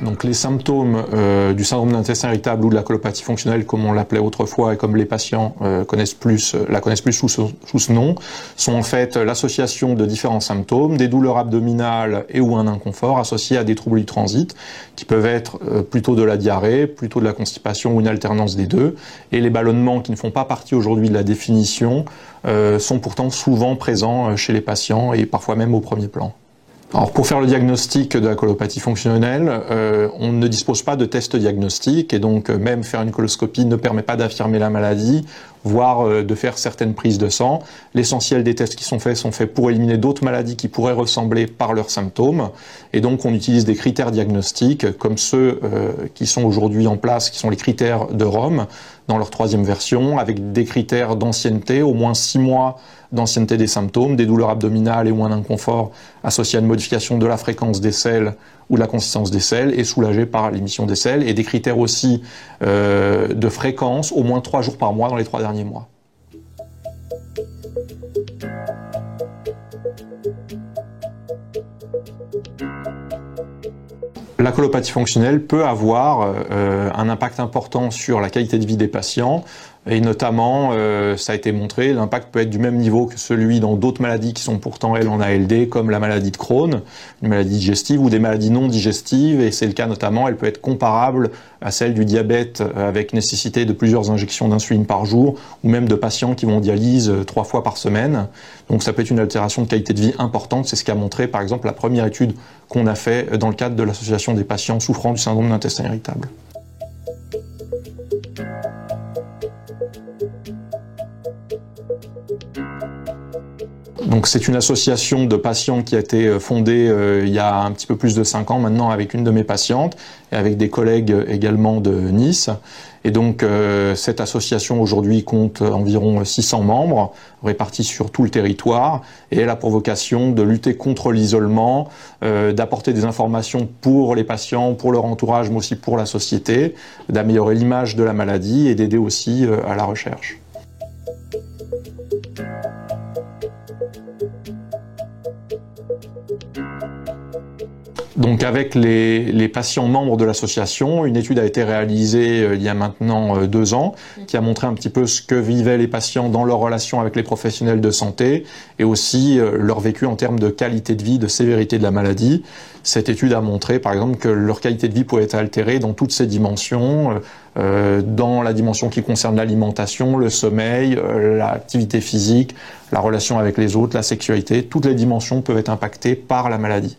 Donc les symptômes du syndrome de l'intestin irritable ou de la colopathie fonctionnelle, comme on l'appelait autrefois et comme les patients la connaissent plus sous ce nom, sont en fait l'association de différents symptômes, des douleurs abdominales et ou un inconfort associés à des troubles du transit, qui peuvent être plutôt de la diarrhée, plutôt de la constipation ou une alternance des deux, et les ballonnements qui ne font pas partie aujourd'hui de la définition sont pourtant souvent présents chez les patients et parfois même au premier plan. Alors pour faire le diagnostic de la colopathie fonctionnelle, on ne dispose pas de test diagnostic et donc même faire une coloscopie ne permet pas d'affirmer la maladie, voire de faire certaines prises de sang. L'essentiel des tests qui sont faits pour éliminer d'autres maladies qui pourraient ressembler par leurs symptômes. Et donc on utilise des critères diagnostiques comme ceux qui sont aujourd'hui en place, qui sont les critères de Rome dans leur 3e version, avec des critères d'ancienneté, au moins 6 mois d'ancienneté des symptômes, des douleurs abdominales et ou un inconfort associé à une modification de la fréquence des selles ou de la consistance des selles et soulagé par l'émission des selles, et des critères aussi de fréquence, au moins 3 jours par mois dans les 3 derniers mois. La colopathie fonctionnelle peut avoir un impact important sur la qualité de vie des patients, et notamment, ça a été montré, l'impact peut être du même niveau que celui dans d'autres maladies qui sont pourtant, elles, en ALD, comme la maladie de Crohn, une maladie digestive, ou des maladies non digestives, et c'est le cas notamment, elle peut être comparable à celle du diabète avec nécessité de plusieurs injections d'insuline par jour, ou même de patients qui vont en dialyse 3 fois par semaine. Donc ça peut être une altération de qualité de vie importante, c'est ce qu'a montré par exemple la première étude qu'on a fait dans le cadre de l'association des patients souffrant du syndrome de l'intestin irritable. Donc c'est une association de patients qui a été fondée il y a un petit peu plus de 5 ans maintenant avec une de mes patientes et avec des collègues également de Nice. Et donc cette association aujourd'hui compte environ 600 membres répartis sur tout le territoire et elle a pour vocation de lutter contre l'isolement, d'apporter des informations pour les patients, pour leur entourage mais aussi pour la société, d'améliorer l'image de la maladie et d'aider aussi à la recherche. Donc avec les patients membres de l'association, une étude a été réalisée il y a maintenant 2 ans, qui a montré un petit peu ce que vivaient les patients dans leur relation avec les professionnels de santé et aussi leur vécu en termes de qualité de vie, de sévérité de la maladie. Cette étude a montré par exemple que leur qualité de vie pouvait être altérée dans toutes ces dimensions, dans la dimension qui concerne l'alimentation, le sommeil, l'activité physique, la relation avec les autres, la sexualité. Toutes les dimensions peuvent être impactées par la maladie.